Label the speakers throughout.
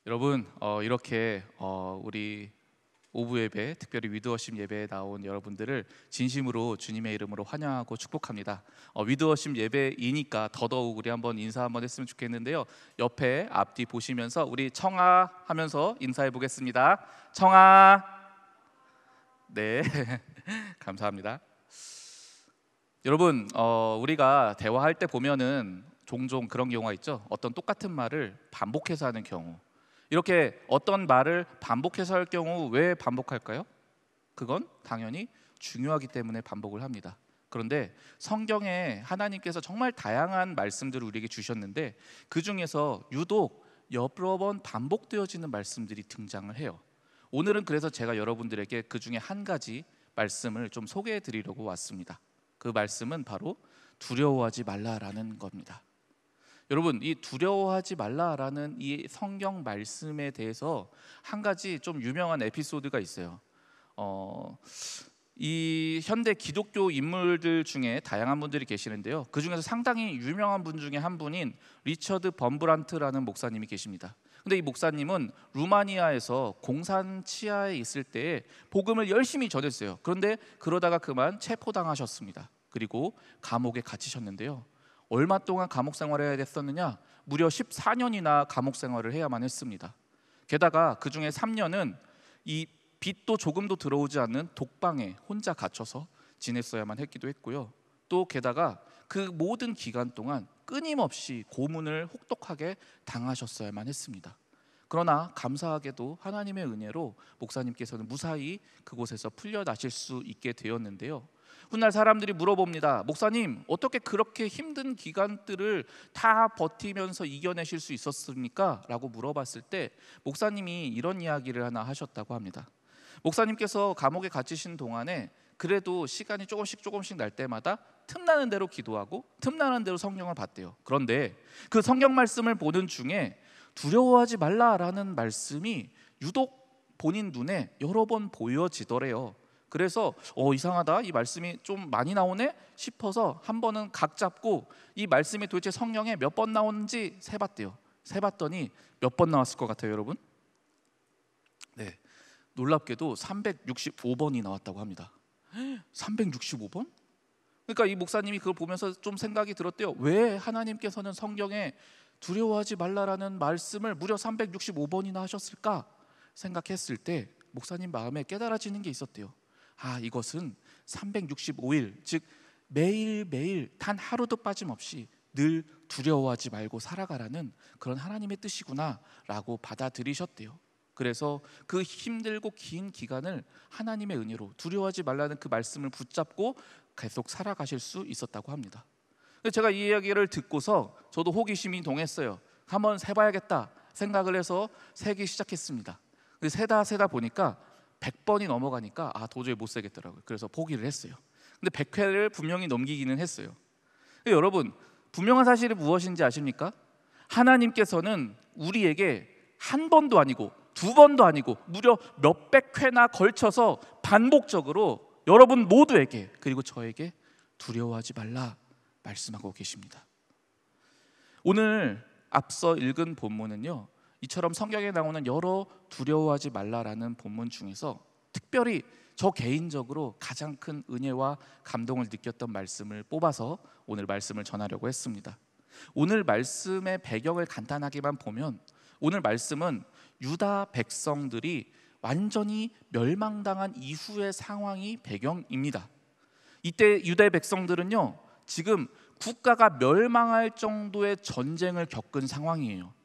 Speaker 1: 여러분 이렇게 우리 오부 예배, 특별히 위드워십 예배에 나온 여러분들을 진심으로 주님의 이름으로 환영하고 축복합니다. 위드워십 예배이니까 더더욱 우리 한번 인사 한번 했으면 좋겠는데요. 옆에 앞뒤 보시면서 우리 청아 하면서 인사해 보겠습니다. 청아. 네. 감사합니다. 여러분 우리가 대화할 때 보면은 종종 그런 경우가 있죠. 어떤 똑같은 말을 반복해서 하는 경우. 이렇게 어떤 말을 반복해서 할 경우 왜 반복할까요? 그건 당연히 중요하기 때문에 반복을 합니다. 그런데 성경에 하나님께서 정말 다양한 말씀들을 우리에게 주셨는데 그 중에서 유독 여러 번 반복되어지는 말씀들이 등장을 해요. 오늘은 그래서 제가 여러분들에게 그 중에 한 가지 말씀을 좀 소개해 드리려고 왔습니다. 그 말씀은 바로 두려워하지 말라라는 겁니다. 여러분, 이 두려워하지 말라라는 이 성경 말씀에 대해서 한 가지 좀 유명한 에피소드가 있어요. 이 현대 기독교 인물들 중에 다양한 분들이 계시는데요. 그 중에서 상당히 유명한 분 중에 한 분인 리처드 범브란트라는 목사님이 계십니다. 근데 이 목사님은 루마니아에서 공산 치하에 있을 때 복음을 열심히 전했어요. 그런데 그러다가 그만 체포당하셨습니다. 그리고 감옥에 갇히셨는데요. 얼마 동안 감옥 생활을 해야 됐었느냐? 무려 14년이나 감옥 생활을 해야만 했습니다. 게다가 그 중에 3년은 이 빛도 조금도 들어오지 않는 독방에 혼자 갇혀서 지냈어야만 했기도 했고요. 또 게다가 그 모든 기간 동안 끊임없이 고문을 혹독하게 당하셨어야만 했습니다. 그러나 감사하게도 하나님의 은혜로 목사님께서는 무사히 그곳에서 풀려나실 수 있게 되었는데요. 훗날 사람들이 물어봅니다. 목사님, 어떻게 그렇게 힘든 기간들을 다 버티면서 이겨내실 수 있었습니까? 라고 물어봤을 때 목사님이 이런 이야기를 하나 하셨다고 합니다. 목사님께서 감옥에 갇히신 동안에 그래도 시간이 조금씩 날 때마다 틈나는 대로 기도하고 틈나는 대로 성경을 봤대요. 그런데 그 성경 말씀을 보는 중에 두려워하지 말라라는 말씀이 유독 본인 눈에 여러 번 보여지더래요. 그래서 이상하다, 이 말씀이 좀 많이 나오네 싶어서 한 번은 각 잡고 이 말씀이 도대체 성경에 몇 번 나오는지 세봤대요. 세봤더니 몇 번 나왔을 것 같아요, 여러분? 네, 놀랍게도 365번이 나왔다고 합니다. 365번? 그러니까 이 목사님이 그걸 보면서 좀 생각이 들었대요. 왜 하나님께서는 성경에 두려워하지 말라라는 말씀을 무려 365번이나 하셨을까 생각했을 때 목사님 마음에 깨달아지는 게 있었대요. 이것은 365일, 즉 매일매일 단 하루도 빠짐없이 늘 두려워하지 말고 살아가라는 그런 하나님의 뜻이구나 라고 받아들이셨대요. 그래서 그 힘들고 긴 기간을 하나님의 은혜로 두려워하지 말라는 그 말씀을 붙잡고 계속 살아가실 수 있었다고 합니다. 제가 이 이야기를 듣고서 저도 호기심이 동했어요. 한번 세봐야겠다 생각을 해서 세기 시작했습니다. 세다 보니까 100번이 넘어가니까 도저히 못 세겠더라고요. 그래서 포기를 했어요. 근데 100회를 분명히 넘기기는 했어요. 여러분, 분명한 사실이 무엇인지 아십니까? 하나님께서는 우리에게 한 번도 아니고 두 번도 아니고 무려 몇백 회나 걸쳐서 반복적으로 여러분 모두에게, 그리고 저에게 두려워하지 말라 말씀하고 계십니다. 오늘 앞서 읽은 본문은요, 이처럼 성경에 나오는 여러 두려워하지 말라라는 본문 중에서 특별히 저 개인적으로 가장 큰 은혜와 감동을 느꼈던 말씀을 뽑아서 오늘 말씀을 전하려고 했습니다. 오늘 말씀의 배경을 간단하게만 보면 오늘 말씀은 유다 백성들이 완전히 멸망당한 이후의 상황이 배경입니다. 이때 유다 백성들은요, 지금 국가가 멸망할 정도의 전쟁을 겪은 상황이에요.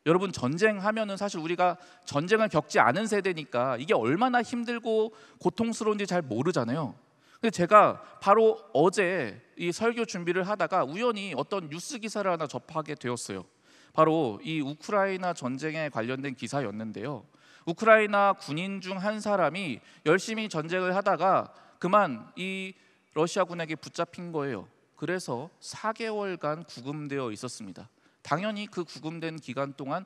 Speaker 1: 여러분, 전쟁하면은 사실 우리가 전쟁을 겪지 않은 세대니까 이게 얼마나 힘들고 고통스러운지 잘 모르잖아요. 근데 제가 바로 어제 이 설교 준비를 하다가 우연히 어떤 뉴스 기사를 하나 접하게 되었어요. 바로 이 우크라이나 전쟁에 관련된 기사였는데요. 우크라이나 군인 중 한 사람이 열심히 전쟁을 하다가 그만 이 러시아군에게 붙잡힌 거예요. 그래서 4개월간 구금되어 있었습니다. 당연히 그 구금된 기간 동안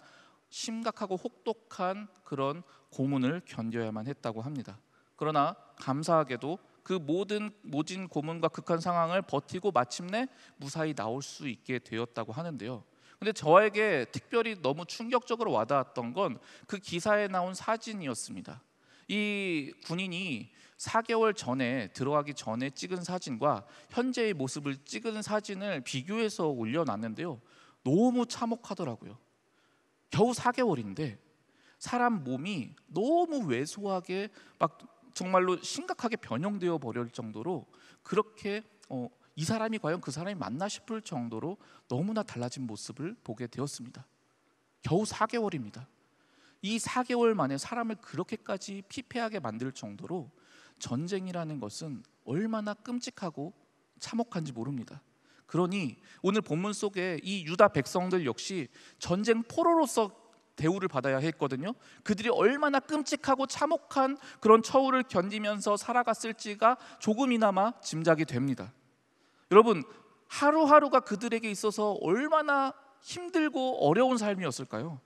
Speaker 1: 심각하고 혹독한 그런 고문을 견뎌야만 했다고 합니다. 그러나 감사하게도 그 모진 고문과 극한 상황을 버티고 마침내 무사히 나올 수 있게 되었다고 하는데요. 근데 저에게 특별히 너무 충격적으로 와닿았던 건 그 기사에 나온 사진이었습니다. 이 군인이 4개월 전에 들어가기 전에 찍은 사진과 현재의 모습을 찍은 사진을 비교해서 올려놨는데요, 너무 참혹하더라고요. 겨우 4개월인데 사람 몸이 너무 왜소하게 막 정말로 심각하게 변형되어 버릴 정도로 그렇게 이 사람이 과연 그 사람이 맞나 싶을 정도로 너무나 달라진 모습을 보게 되었습니다. 겨우 4개월입니다. 이 4개월 만에 사람을 그렇게까지 피폐하게 만들 정도로 전쟁이라는 것은 얼마나 끔찍하고 참혹한지 모릅니다. 그러니 오늘 본문 속에 이 유다 백성들 역시 전쟁 포로로서 대우를 받아야 했거든요. 그들이 얼마나 끔찍하고 참혹한 그런 처우를 견디면서 살아갔을지가 조금이나마 짐작이 됩니다. 여러분, 하루하루가 그들에게 있어서 얼마나 힘들고 어려운 삶이었을까요?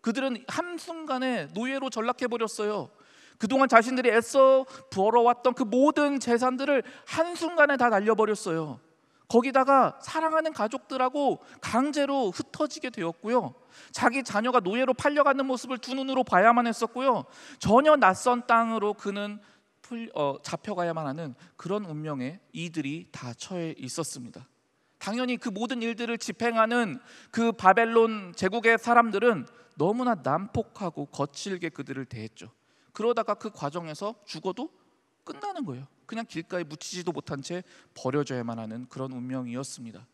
Speaker 1: 그들은 한순간에 노예로 전락해버렸어요. 그동안 자신들이 애써 벌어왔던 그 모든 재산들을 한순간에 다 날려버렸어요. 거기다가 사랑하는 가족들하고 강제로 흩어지게 되었고요, 자기 자녀가 노예로 팔려가는 모습을 두 눈으로 봐야만 했었고요, 전혀 낯선 땅으로 그는 잡혀가야만 하는 그런 운명에 이들이 다 처해 있었습니다. 당연히 그 모든 일들을 집행하는 그 바벨론 제국의 사람들은 너무나 난폭하고 거칠게 그들을 대했죠. 그러다가 그 과정에서 죽어도 끝나는 거예요. 그냥 길가에 묻히지도 못한 채 버려져야만 하는 그런 운명이었습니다.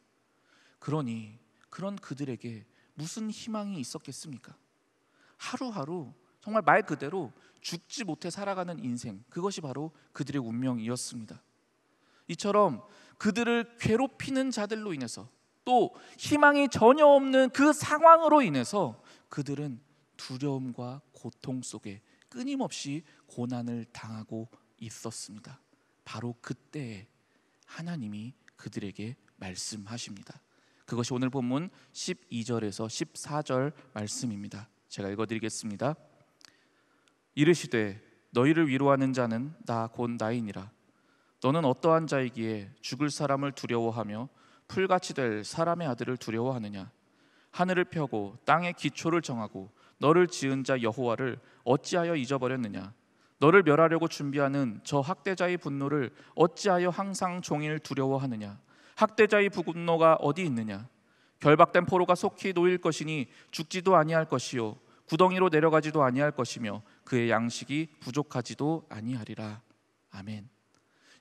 Speaker 1: 그러니 그런 그들에게 무슨 희망이 있었겠습니까? 하루하루 정말 말 그대로 죽지 못해 살아가는 인생, 그것이 바로 그들의 운명이었습니다. 이처럼 그들을 괴롭히는 자들로 인해서, 또 희망이 전혀 없는 그 상황으로 인해서 그들은 두려움과 고통 속에 끊임없이 고난을 당하고 있었습니다. 바로 그때에 하나님이 그들에게 말씀하십니다. 그것이 오늘 본문 12절에서 14절 말씀입니다. 제가 읽어드리겠습니다. 이르시되 너희를 위로하는 자는 나 곧 나이니라. 너는 어떠한 자이기에 죽을 사람을 두려워하며 풀같이 될 사람의 아들을 두려워하느냐. 하늘을 펴고 땅의 기초를 정하고 너를 지은 자 여호와를 어찌하여 잊어버렸느냐. 너를 멸하려고 준비하는 저 학대자의 분노를 어찌하여 항상 종일 두려워하느냐. 학대자의 분노가 어디 있느냐. 결박된 포로가 속히 놓일 것이니 죽지도 아니할 것이요 구덩이로 내려가지도 아니할 것이며 그의 양식이 부족하지도 아니하리라. 아멘.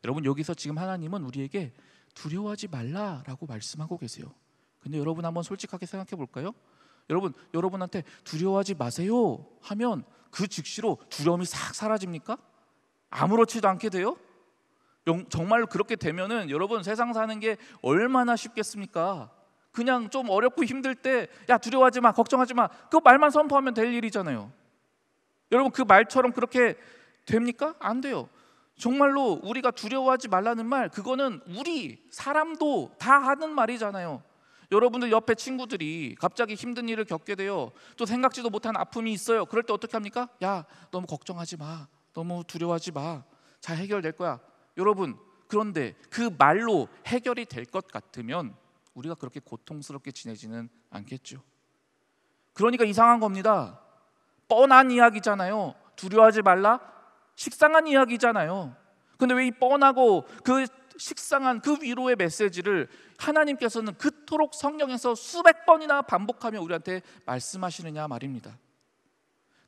Speaker 1: 여러분, 여기서 지금 하나님은 우리에게 두려워하지 말라라고 말씀하고 계세요. 근데 여러분 한번 솔직하게 생각해 볼까요? 여러분한테 두려워하지 마세요 하면 그 즉시로 두려움이 싹 사라집니까? 아무렇지도 않게 돼요? 정말로 그렇게 되면은 여러분 세상 사는 게 얼마나 쉽겠습니까? 그냥 좀 어렵고 힘들 때 야 두려워하지 마, 걱정하지 마, 그 말만 선포하면 될 일이잖아요. 여러분, 그 말처럼 그렇게 됩니까? 안 돼요. 정말로 우리가 두려워하지 말라는 말, 그거는 우리 사람도 다 하는 말이잖아요. 여러분들 옆에 친구들이 갑자기 힘든 일을 겪게 돼요. 또 생각지도 못한 아픔이 있어요. 그럴 때 어떻게 합니까? 야, 너무 걱정하지 마, 너무 두려워하지 마, 잘 해결될 거야. 여러분, 그런데 그 말로 해결이 될 것 같으면 우리가 그렇게 고통스럽게 지내지는 않겠죠. 그러니까 이상한 겁니다. 뻔한 이야기잖아요. 두려워하지 말라? 식상한 이야기잖아요. 근데 왜 이 뻔하고 그 식상한 그 위로의 메시지를 하나님께서는 그토록 성경에서 수백 번이나 반복하며 우리한테 말씀하시느냐 말입니다.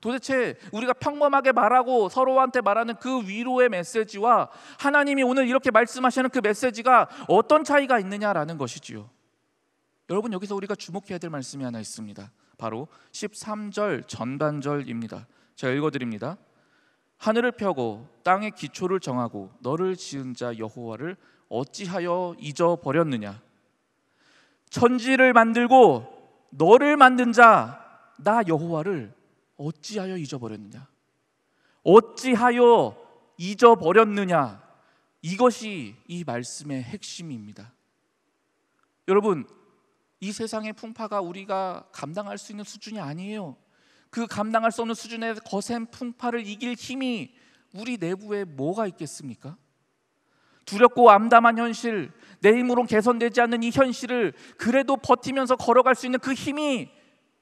Speaker 1: 도대체 우리가 평범하게 말하고 서로한테 말하는 그 위로의 메시지와 하나님이 오늘 이렇게 말씀하시는 그 메시지가 어떤 차이가 있느냐라는 것이지요. 여러분, 여기서 우리가 주목해야 될 말씀이 하나 있습니다. 바로 13절 전반절입니다. 제가 읽어드립니다. 하늘을 펴고 땅의 기초를 정하고 너를 지은 자 여호와를 어찌하여 잊어버렸느냐. 천지를 만들고 너를 만든 자 나 여호와를 어찌하여 잊어버렸느냐. 어찌하여 잊어버렸느냐. 이것이 이 말씀의 핵심입니다. 여러분, 이 세상의 풍파가 우리가 감당할 수 있는 수준이 아니에요. 그 감당할 수 없는 수준의 거센 풍파를 이길 힘이 우리 내부에 뭐가 있겠습니까? 두렵고 암담한 현실, 내 힘으로 개선되지 않는 이 현실을 그래도 버티면서 걸어갈 수 있는 그 힘이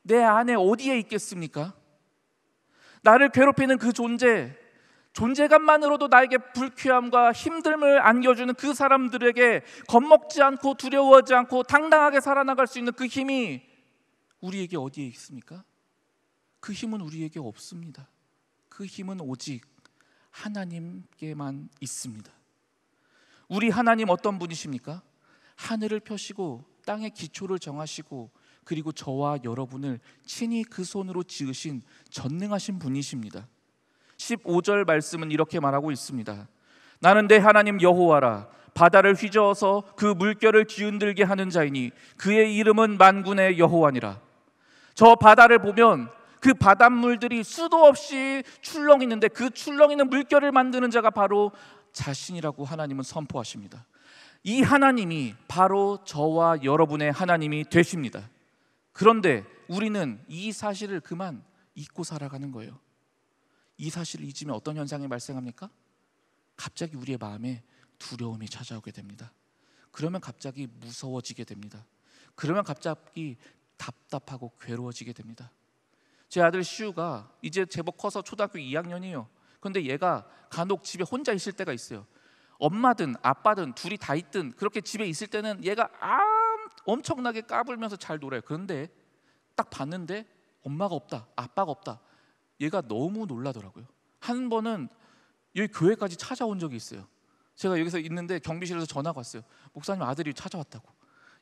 Speaker 1: 내 안에 어디에 있겠습니까? 나를 괴롭히는 그 존재감만으로도 나에게 불쾌함과 힘듦을 안겨주는 그 사람들에게 겁먹지 않고 두려워하지 않고 당당하게 살아나갈 수 있는 그 힘이 우리에게 어디에 있습니까? 그 힘은 우리에게 없습니다. 그 힘은 오직 하나님께만 있습니다. 우리 하나님 어떤 분이십니까? 하늘을 펴시고 땅의 기초를 정하시고 그리고 저와 여러분을 친히 그 손으로 지으신 전능하신 분이십니다. 15절 말씀은 이렇게 말하고 있습니다. 나는 내 하나님 여호와라. 바다를 휘저어서 그 물결을 뒤흔들게 하는 자이니 그의 이름은 만군의 여호와니라. 저 바다를 보면 그 바닷물들이 수도 없이 출렁이는데 그 출렁이는 물결을 만드는 자가 바로 자신이라고 하나님은 선포하십니다. 이 하나님이 바로 저와 여러분의 하나님이 되십니다. 그런데 우리는 이 사실을 그만 잊고 살아가는 거예요. 이 사실을 잊으면 어떤 현상이 발생합니까? 갑자기 우리의 마음에 두려움이 찾아오게 됩니다. 그러면 갑자기 무서워지게 됩니다. 그러면 갑자기 답답하고 괴로워지게 됩니다. 제 아들 시우가 이제 제법 커서 초등학교 2학년이에요. 그런데 얘가 간혹 집에 혼자 있을 때가 있어요. 엄마든 아빠든 둘이 다 있든 그렇게 집에 있을 때는 얘가 엄청나게 까불면서 잘 놀아요. 그런데 딱 봤는데 엄마가 없다, 아빠가 없다. 얘가 너무 놀라더라고요. 한 번은 여기 교회까지 찾아온 적이 있어요. 제가 여기서 있는데 경비실에서 전화가 왔어요. 목사님 아들이 찾아왔다고.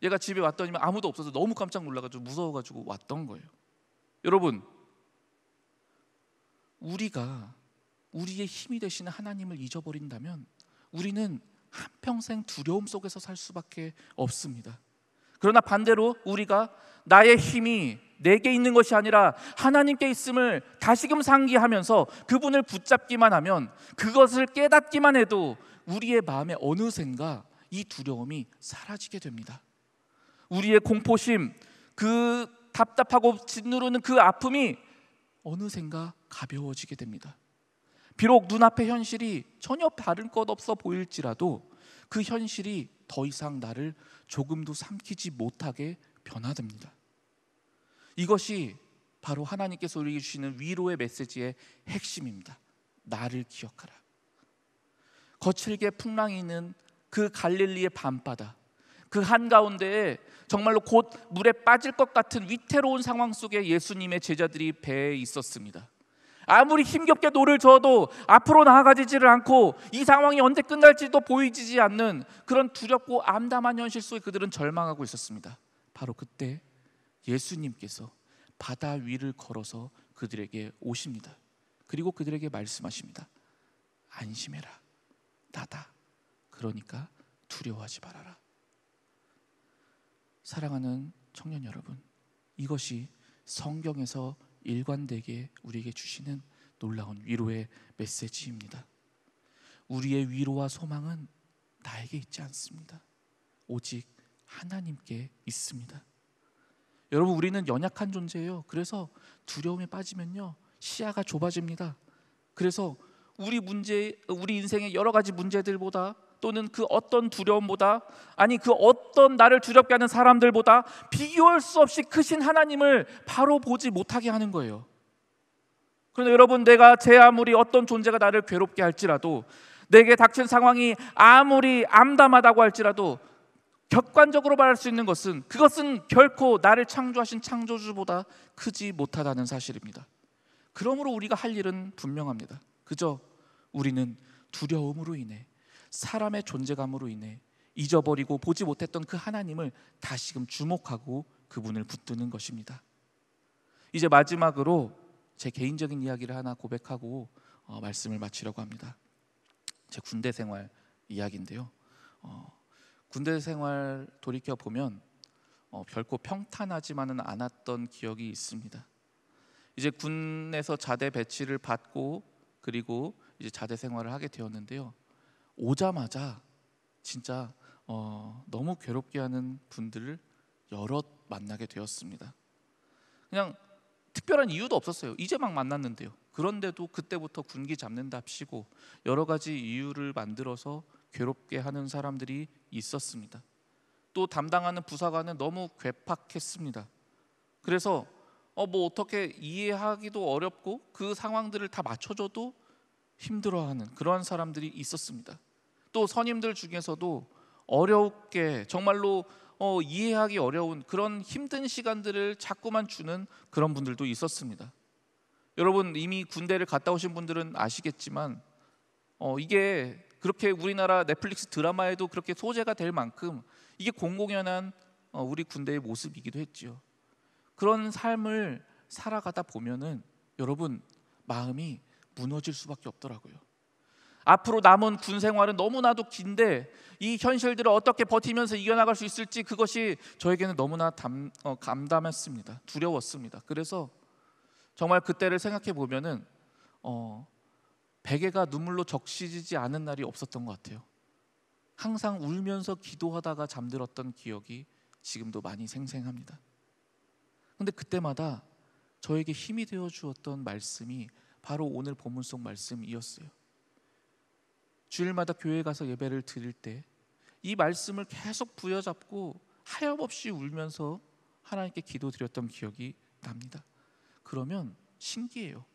Speaker 1: 얘가 집에 왔더니 아무도 없어서 너무 깜짝 놀라가지고 무서워가지고 왔던 거예요. 여러분, 우리가 우리의 힘이 되시는 하나님을 잊어버린다면 우리는 한평생 두려움 속에서 살 수밖에 없습니다. 그러나 반대로 우리가 나의 힘이 내게 있는 것이 아니라 하나님께 있음을 다시금 상기하면서 그분을 붙잡기만 하면, 그것을 깨닫기만 해도 우리의 마음에 어느샌가 이 두려움이 사라지게 됩니다. 우리의 공포심, 그 답답하고 짓누르는 그 아픔이 어느샌가 가벼워지게 됩니다. 비록 눈앞의 현실이 전혀 다른 것 없어 보일지라도 그 현실이 더 이상 나를 조금도 삼키지 못하게 변화됩니다. 이것이 바로 하나님께서 우리에게 주시는 위로의 메시지의 핵심입니다. 나를 기억하라. 거칠게 풍랑이 있는 그 갈릴리의 밤바다, 그 한가운데에 정말로 곧 물에 빠질 것 같은 위태로운 상황 속에 예수님의 제자들이 배에 있었습니다. 아무리 힘겹게 노를 저어도 앞으로 나아가지를 않고 이 상황이 언제 끝날지도 보이지 않는 그런 두렵고 암담한 현실 속에 그들은 절망하고 있었습니다. 바로 그때 예수님께서 바다 위를 걸어서 그들에게 오십니다. 그리고 그들에게 말씀하십니다. 안심해라, 나다. 그러니까 두려워하지 말아라. 사랑하는 청년 여러분, 이것이 성경에서 일관되게 우리에게 주시는 놀라운 위로의 메시지입니다. 우리의 위로와 소망은 나에게 있지 않습니다. 오직 하나님께 있습니다. 여러분, 우리는 연약한 존재예요. 그래서 두려움에 빠지면요, 시야가 좁아집니다. 그래서 우리 인생의 여러 가지 문제들보다, 또는 그 어떤 두려움보다, 아니 그 어떤 나를 두렵게 하는 사람들보다 비교할 수 없이 크신 하나님을 바로 보지 못하게 하는 거예요. 그런데 여러분, 내가 아무리 어떤 존재가 나를 괴롭게 할지라도, 내게 닥친 상황이 아무리 암담하다고 할지라도 객관적으로 말할 수 있는 것은, 그것은 결코 나를 창조하신 창조주보다 크지 못하다는 사실입니다. 그러므로 우리가 할 일은 분명합니다. 그저 우리는 두려움으로 인해, 사람의 존재감으로 인해 잊어버리고 보지 못했던 그 하나님을 다시금 주목하고 그분을 붙드는 것입니다. 이제 마지막으로 제 개인적인 이야기를 하나 고백하고 말씀을 마치려고 합니다. 제 군대 생활 이야기인데요. 군대 생활 돌이켜 보면 결코 평탄하지만은 않았던 기억이 있습니다. 이제 군에서 자대 배치를 받고 그리고 이제 자대 생활을 하게 되었는데요. 오자마자 진짜 너무 괴롭게 하는 분들을 여럿 만나게 되었습니다. 그냥 특별한 이유도 없었어요. 이제 막 만났는데요. 그런데도 그때부터 군기 잡는답시고 여러 가지 이유를 만들어서 괴롭게 하는 사람들이 있었습니다. 또 담당하는 부사관은 너무 괴팍했습니다. 그래서 뭐 어떻게 이해하기도 어렵고 그 상황들을 다 맞춰줘도 힘들어하는 그러한 사람들이 있었습니다. 또 선임들 중에서도 어렵게 정말로 이해하기 어려운 그런 힘든 시간들을 자꾸만 주는 그런 분들도 있었습니다. 여러분 이미 군대를 갔다 오신 분들은 아시겠지만 이게 그렇게 우리나라 넷플릭스 드라마에도 그렇게 소재가 될 만큼 이게 공공연한 우리 군대의 모습이기도 했지요. 그런 삶을 살아가다 보면은 여러분 마음이 무너질 수밖에 없더라고요. 앞으로 남은 군 생활은 너무나도 긴데 이 현실들을 어떻게 버티면서 이겨나갈 수 있을지 그것이 저에게는 너무나 감담했습니다. 두려웠습니다. 그래서 정말 그때를 생각해 보면은 베개가 눈물로 적시지 않은 날이 없었던 것 같아요. 항상 울면서 기도하다가 잠들었던 기억이 지금도 많이 생생합니다. 근데 그때마다 저에게 힘이 되어 주었던 말씀이 바로 오늘 본문 속 말씀이었어요. 주일마다 교회에 가서 예배를 드릴 때 이 말씀을 계속 부여잡고 하염없이 울면서 하나님께 기도드렸던 기억이 납니다. 그러면 신기해요.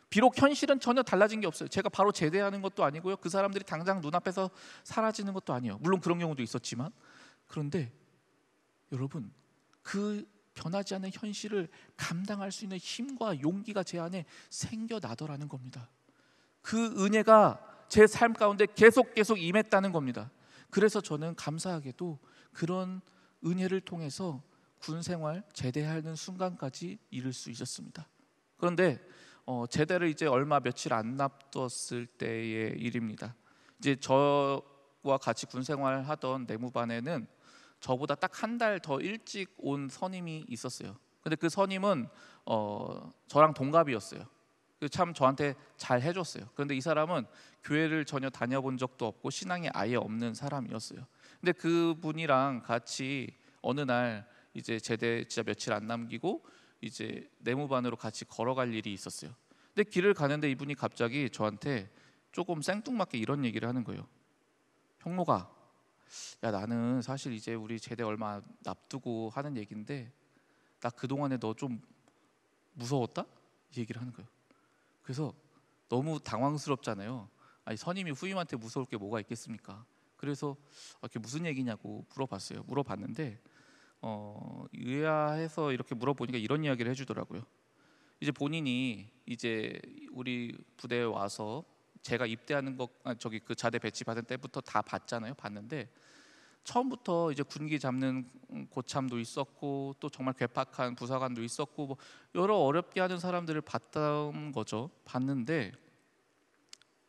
Speaker 1: 비록 현실은 전혀 달라진 게 없어요. 제가 바로 제대하는 것도 아니고요. 그 사람들이 당장 눈앞에서 사라지는 것도 아니에요. 물론 그런 경우도 있었지만, 그런데 여러분 그 변하지 않는 현실을 감당할 수 있는 힘과 용기가 제 안에 생겨나더라는 겁니다. 그 은혜가 제 삶 가운데 계속 임했다는 겁니다. 그래서 저는 감사하게도 그런 은혜를 통해서 군 생활 제대하는 순간까지 이룰 수 있었습니다. 그런데 제대를 이제 얼마 며칠 안 남았을 때의 일입니다. 이제 저와 같이 군 생활하던 내무반에는 저보다 딱 한 달 더 일찍 온 선임이 있었어요. 근데 그 선임은 저랑 동갑이었어요. 참 저한테 잘 해줬어요. 그런데 이 사람은 교회를 전혀 다녀본 적도 없고 신앙이 아예 없는 사람이었어요. 근데 그분이랑 같이 어느 날 이제 제대 진짜 며칠 안 남기고 이제 내무반으로 같이 걸어갈 일이 있었어요. 근데 길을 가는데 이분이 갑자기 저한테 조금 생뚱맞게 이런 얘기를 하는 거예요. 형로가, 야 나는 사실 이제 우리 제대 얼마 앞두고 하는 얘긴데 나 그동안에 너 좀 무서웠다? 이 얘기를 하는 거예요. 그래서 너무 당황스럽잖아요. 아니 선임이 후임한테 무서울 게 뭐가 있겠습니까? 그래서 이게 무슨 얘기냐고 물어봤어요. 물어봤는데 의아해서 이렇게 물어보니까 이런 이야기를 해주더라고요. 이제 본인이 이제 우리 부대에 와서 제가 입대하는 것 저기 그 자대 배치 받은 때부터 다 봤잖아요. 봤는데 처음부터 이제 군기 잡는 고참도 있었고 또 정말 괴팍한 부사관도 있었고 뭐 여러 어렵게 하는 사람들을 봤던 거죠. 봤는데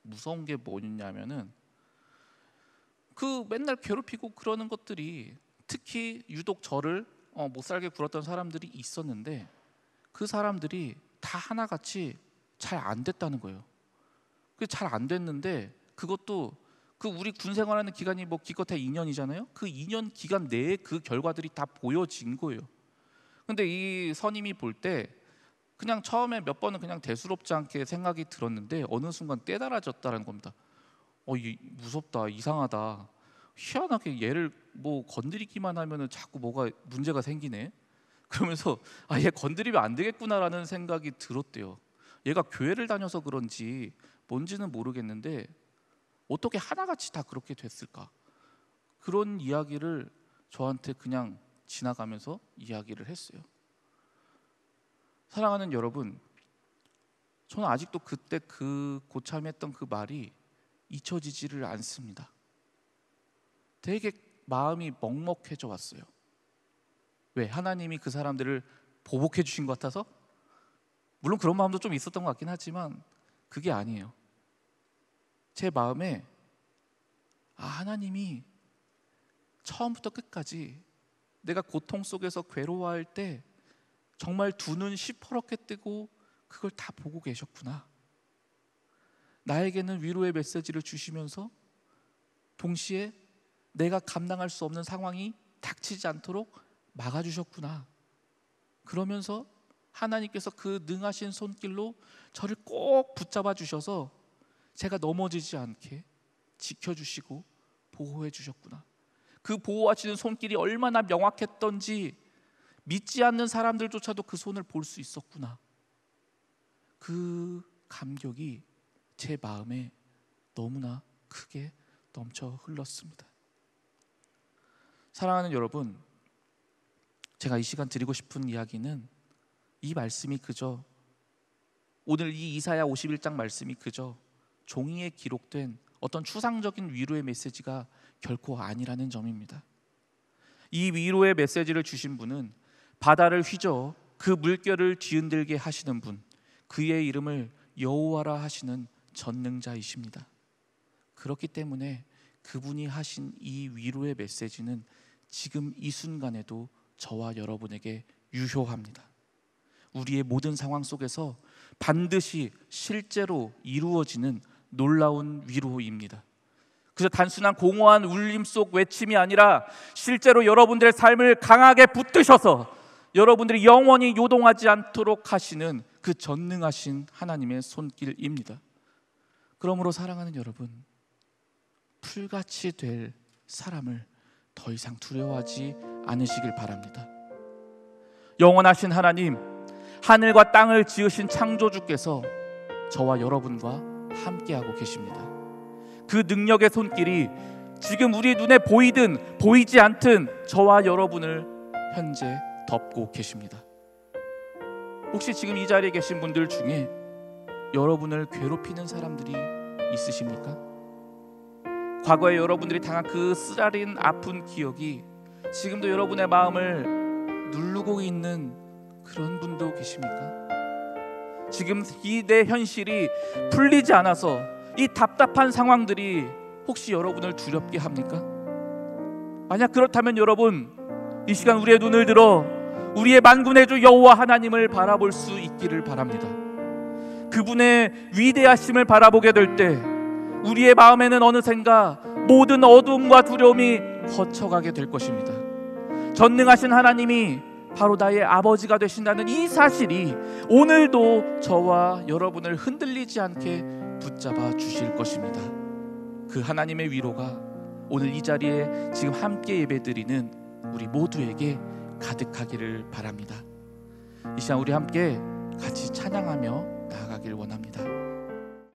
Speaker 1: 무서운 게 뭐냐면은 그 맨날 괴롭히고 그러는 것들이 특히 유독 저를 못 살게 굴었던 사람들이 있었는데 그 사람들이 다 하나같이 잘 안 됐다는 거예요. 그 잘 안 됐는데 그것도 그 우리 군 생활하는 기간이 뭐 기껏해 2년이잖아요. 그 2년 기간 내에 그 결과들이 다 보여진 거예요. 근데 이 선임이 볼 때 그냥 처음에 몇 번은 그냥 대수롭지 않게 생각이 들었는데 어느 순간 깨달아졌다는 겁니다. 무섭다, 이상하다. 희한하게 얘를 뭐 건드리기만 하면은 자꾸 뭐가 문제가 생기네. 그러면서 얘 건드리면 안 되겠구나라는 생각이 들었대요. 얘가 교회를 다녀서 그런지 뭔지는 모르겠는데 어떻게 하나같이 다 그렇게 됐을까? 그런 이야기를 저한테 그냥 지나가면서 이야기를 했어요. 사랑하는 여러분, 저는 아직도 그때 그 고참했던 그 말이 잊혀지지를 않습니다. 되게 마음이 먹먹해져 왔어요. 왜? 하나님이 그 사람들을 보복해 주신 것 같아서? 물론 그런 마음도 좀 있었던 것 같긴 하지만 그게 아니에요. 제 마음에 하나님이 처음부터 끝까지 내가 고통 속에서 괴로워할 때 정말 두 눈 시퍼렇게 뜨고 그걸 다 보고 계셨구나. 나에게는 위로의 메시지를 주시면서 동시에 내가 감당할 수 없는 상황이 닥치지 않도록 막아주셨구나. 그러면서 하나님께서 그 능하신 손길로 저를 꼭 붙잡아 주셔서 제가 넘어지지 않게 지켜주시고 보호해 주셨구나. 그 보호하시는 손길이 얼마나 명확했던지 믿지 않는 사람들조차도 그 손을 볼 수 있었구나. 그 감격이 제 마음에 너무나 크게 넘쳐 흘렀습니다. 사랑하는 여러분, 제가 이 시간 드리고 싶은 이야기는 이 말씀이 그저 오늘 이 이사야 51장 말씀이 그저 종이에 기록된 어떤 추상적인 위로의 메시지가 결코 아니라는 점입니다. 이 위로의 메시지를 주신 분은 바다를 휘저어 그 물결을 뒤흔들게 하시는 분, 그의 이름을 여호와라 하시는 전능자이십니다. 그렇기 때문에 그분이 하신 이 위로의 메시지는 지금 이 순간에도 저와 여러분에게 유효합니다. 우리의 모든 상황 속에서 반드시 실제로 이루어지는 놀라운 위로입니다. 그저 단순한 공허한 울림 속 외침이 아니라 실제로 여러분들의 삶을 강하게 붙드셔서 여러분들이 영원히 요동하지 않도록 하시는 그 전능하신 하나님의 손길입니다. 그러므로 사랑하는 여러분, 풀같이 될 사람을 더 이상 두려워하지 않으시길 바랍니다. 영원하신 하나님, 하늘과 땅을 지으신 창조주께서 저와 여러분과 함께하고 계십니다. 그 능력의 손길이 지금 우리 눈에 보이든 보이지 않든 저와 여러분을 현재 덮고 계십니다. 혹시 지금 이 자리에 계신 분들 중에 여러분을 괴롭히는 사람들이 있으십니까? 과거에 여러분들이 당한 그 쓰라린 아픈 기억이 지금도 여러분의 마음을 누르고 있는 그런 분도 계십니까? 지금 이 내 현실이 풀리지 않아서 이 답답한 상황들이 혹시 여러분을 두렵게 합니까? 만약 그렇다면 여러분, 이 시간 우리의 눈을 들어 우리의 만군의 주 여호와 하나님을 바라볼 수 있기를 바랍니다. 그분의 위대하심을 바라보게 될 때 우리의 마음에는 어느샌가 모든 어두움과 두려움이 거쳐가게 될 것입니다. 전능하신 하나님이 바로 나의 아버지가 되신다는 이 사실이 오늘도 저와 여러분을 흔들리지 않게 붙잡아 주실 것입니다. 그 하나님의 위로가 오늘 이 자리에 지금 함께 예배드리는 우리 모두에게 가득하기를 바랍니다. 이 시간 우리 함께 같이 찬양하며 나아가길 원합니다.